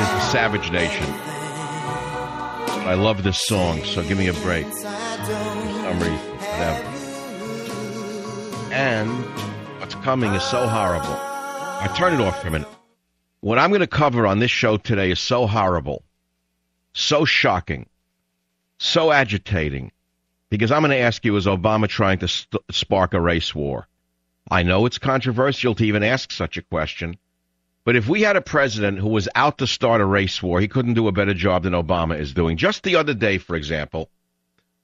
is the Savage Nation. I love this song, so give me a break. For some reason, whatever. And what's coming is so horrible. I turn it off for a minute. What I'm going to cover on this show today is so horrible, so shocking, so agitating, because I'm going to ask you, is Obama trying to spark a race war? I know it's controversial to even ask such a question, but if we had a president who was out to start a race war, he couldn't do a better job than Obama is doing. Just the other day, for example,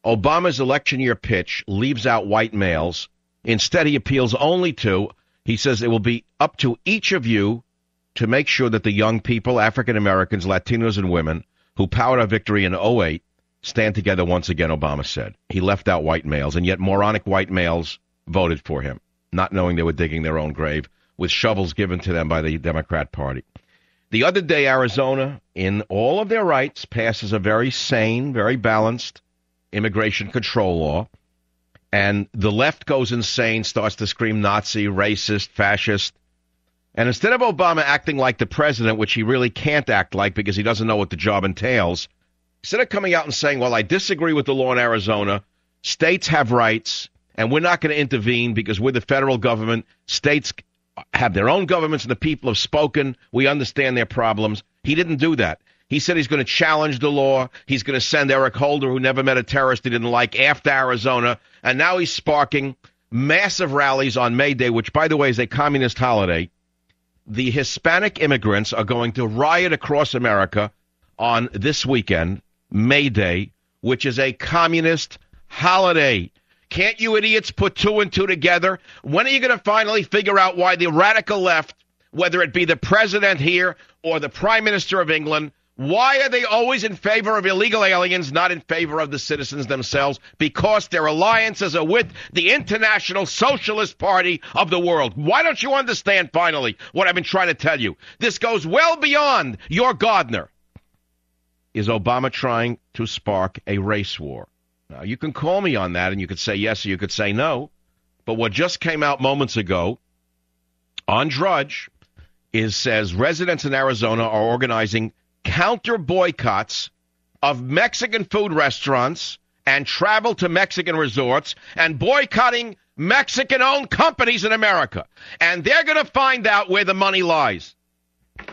Obama's election year pitch leaves out white males. Instead, he appeals only to, he says it will be up to each of you to make sure that the young people, African Americans, Latinos, and women who powered our victory in '08 stand together once again, Obama said. He left out white males, and yet moronic white males voted for him, not knowing they were digging their own grave, with shovels given to them by the Democrat Party. The other day, Arizona, in all of their rights, passes a very sane, very balanced immigration control law, and the left goes insane, starts to scream Nazi, racist, fascist. And instead of Obama acting like the president, which he really can't act like because he doesn't know what the job entails, instead of coming out and saying, well, I disagree with the law in Arizona, states have rights, and we're not going to intervene because we're the federal government, states have their own governments, and the people have spoken, we understand their problems. He didn't do that. He said he's going to challenge the law. He's going to send Eric Holder, who never met a terrorist he didn't like, after Arizona. And now he's sparking massive rallies on May Day, which, by the way, is a communist holiday. The Hispanic immigrants are going to riot across America on this weekend, May Day, which is a communist holiday. Can't you idiots put two and two together? When are you going to finally figure out why the radical left, whether it be the president here or the prime minister of England, why are they always in favor of illegal aliens, not in favor of the citizens themselves? Because their alliances are with the International Socialist Party of the world. Why don't you understand, finally, what I've been trying to tell you? This goes well beyond your Gardner. Is Obama trying to spark a race war? Now, you can call me on that, and you could say yes or you could say no. But what just came out moments ago on Drudge says residents in Arizona are organizing counter boycotts of Mexican food restaurants and travel to Mexican resorts and boycotting Mexican-owned companies in America. And they're going to find out where the money lies.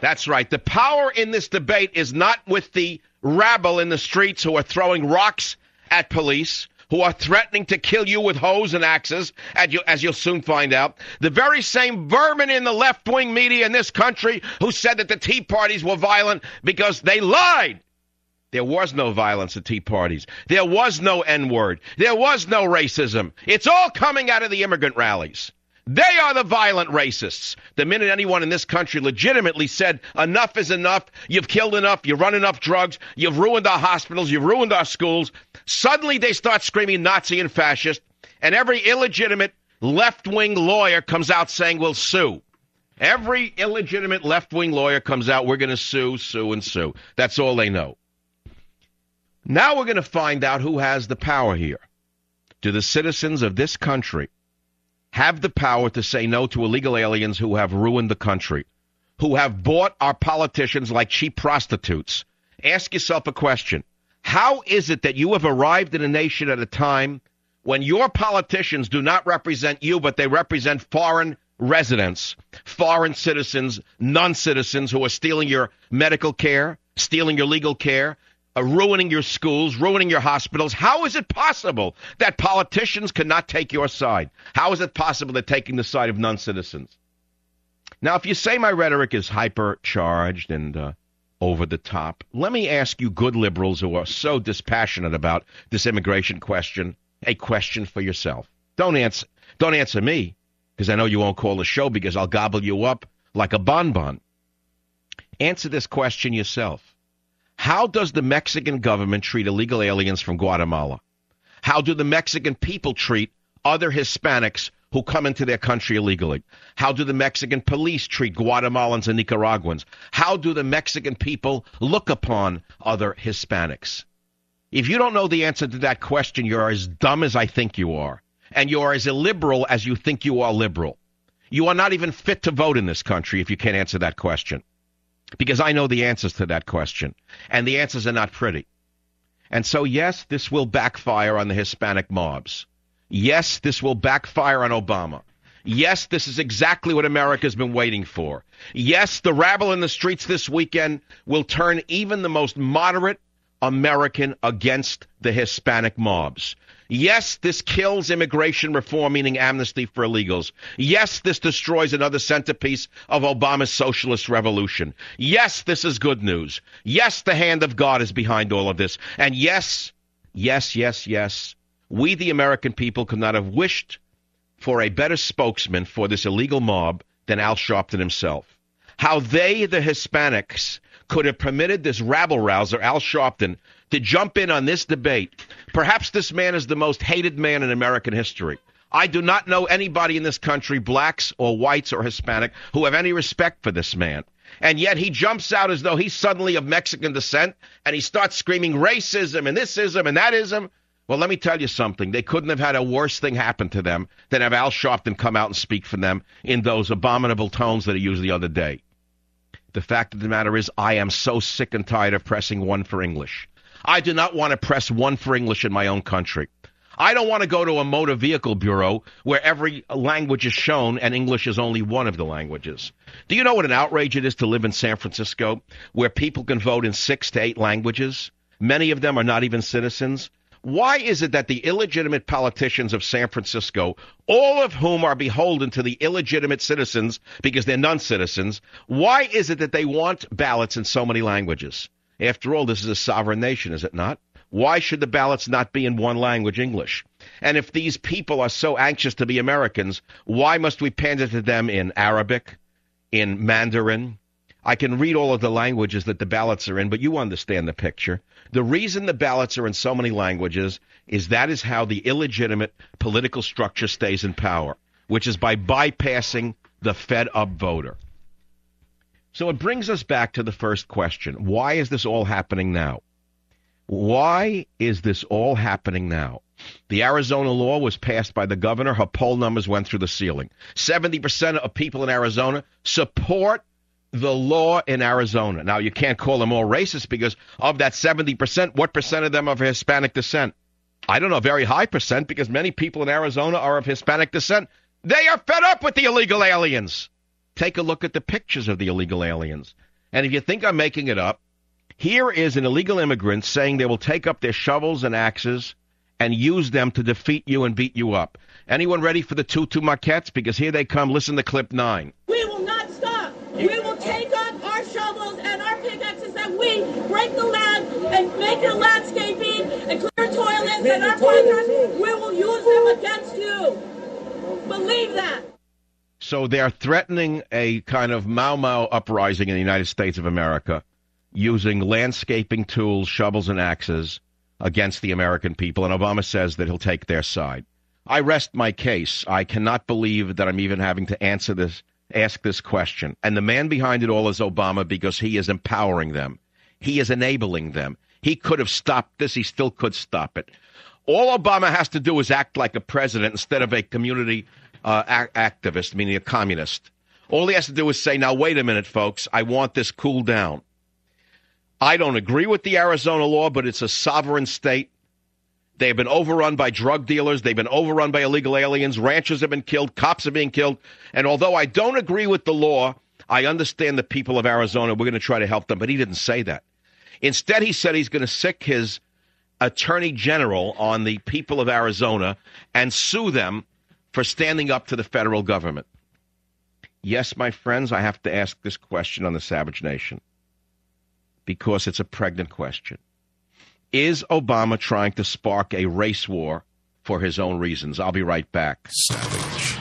That's right. The power in this debate is not with the rabble in the streets who are throwing rocks at police, who are threatening to kill you with hoes and axes, as you'll soon find out. The very same vermin in the left-wing media in this country who said that the Tea Parties were violent because they lied. There was no violence at Tea Parties. There was no N-word. There was no racism. It's all coming out of the immigrant rallies. They are the violent racists. The minute anyone in this country legitimately said, enough is enough, you've killed enough, you've run enough drugs, you've ruined our hospitals, you've ruined our schools, suddenly they start screaming Nazi and fascist, and every illegitimate left-wing lawyer comes out saying we'll sue. Every illegitimate left-wing lawyer comes out, we're going to sue, sue, and sue. That's all they know. Now we're going to find out who has the power here. Do the citizens of this country have the power to say no to illegal aliens who have ruined the country, who have bought our politicians like cheap prostitutes? Ask yourself a question. How is it that you have arrived in a nation at a time when your politicians do not represent you, but they represent foreign residents, foreign citizens, non-citizens who are stealing your medical care, stealing your legal care, ruining your schools, ruining your hospitals? How is it possible that politicians cannot take your side? How is it possible they're taking the side of non-citizens? Now, if you say my rhetoric is hypercharged and over the top, let me ask you good liberals who are so dispassionate about this immigration question, a question for yourself. Don't answer me, because I know you won't call the show because I'll gobble you up like a bonbon. Answer this question yourself. How does the Mexican government treat illegal aliens from Guatemala? How do the Mexican people treat other Hispanics who come into their country illegally? How do the Mexican police treat Guatemalans and Nicaraguans? How do the Mexican people look upon other Hispanics? If you don't know the answer to that question, you're as dumb as I think you are, and you're as illiberal as you think you are liberal. You are not even fit to vote in this country if you can't answer that question. because I know the answers to that question, and the answers are not pretty. And so, yes, this will backfire on the Hispanic mobs. Yes, this will backfire on Obama. Yes, this is exactly what America's been waiting for. Yes, the rabble in the streets this weekend will turn even the most moderate American against the Hispanic mobs. Yes, this kills immigration reform, meaning amnesty for illegals. Yes, this destroys another centerpiece of Obama's socialist revolution. Yes, this is good news. Yes, the hand of God is behind all of this. And yes, we, the American people, could not have wished for a better spokesman for this illegal mob than Al Sharpton himself. How they, the Hispanics, could have permitted this rabble-rouser, Al Sharpton, to jump in on this debate. Perhaps this man is the most hated man in American history. I do not know anybody in this country, blacks or whites or Hispanic, who have any respect for this man. And yet he jumps out as though he's suddenly of Mexican descent, and he starts screaming racism and this ism and that ism. Well, let me tell you something. They couldn't have had a worse thing happen to them than have Al Sharpton come out and speak for them in those abominable tones that he used the other day. The fact of the matter is, I am so sick and tired of pressing one for English. I do not want to press one for English in my own country. I don't want to go to a motor vehicle bureau where every language is shown and English is only one of the languages. Do you know what an outrage it is to live in San Francisco, where people can vote in 6 to 8 languages? Many of them are not even citizens. Why is it that the illegitimate politicians of San Francisco, all of whom are beholden to the illegitimate citizens because they're non-citizens, why is it that they want ballots in so many languages? After all, this is a sovereign nation, is it not? Why should the ballots not be in one language, English? And if these people are so anxious to be Americans, why must we pander to them in Arabic, in Mandarin? I can read all of the languages that the ballots are in, but you understand the picture. The reason the ballots are in so many languages is that is how the illegitimate political structure stays in power, which is by bypassing the fed-up voter. So it brings us back to the first question. Why is this all happening now? Why is this all happening now? The Arizona law was passed by the governor. Her poll numbers went through the ceiling. 70% of people in Arizona support the law in Arizona. Now, you can't call them all racist because of that 70%, what percent of them are of Hispanic descent? I don't know, a very high percent, because many people in Arizona are of Hispanic descent. They are fed up with the illegal aliens. Take a look at the pictures of the illegal aliens. And if you think I'm making it up, here is an illegal immigrant saying they will take up their shovels and axes and use them to defeat you and beat you up. Anyone ready for the Tutu Maquettes? Because here they come. Listen to clip 9. We will not stop. We will take up our shovels and our pickaxes and we break the land and make your landscaping and clear toilets and our fires. We will use them against you. Believe that. So they're threatening a kind of Mau Mau uprising in the United States of America using landscaping tools, shovels, and axes against the American people. And Obama says that he'll take their side. I rest my case. I cannot believe that I'm even having to ask this question. And the man behind it all is Obama, because he is empowering them. He is enabling them. He could have stopped this. He still could stop it. All Obama has to do is act like a president instead of a community activist, meaning a communist. All he has to do is say, now, wait a minute, folks. I want this cooled down. I don't agree with the Arizona law, but it's a sovereign state. They have been overrun by drug dealers. They've been overrun by illegal aliens. Ranchers have been killed. Cops are being killed. And although I don't agree with the law, I understand the people of Arizona. We're going to try to help them. But he didn't say that. Instead, he said he's going to sick his attorney general on the people of Arizona and sue them for standing up to the federal government. Yes, my friends, I have to ask this question on the Savage Nation because it's a pregnant question. Is Obama trying to spark a race war for his own reasons? I'll be right back. Savage.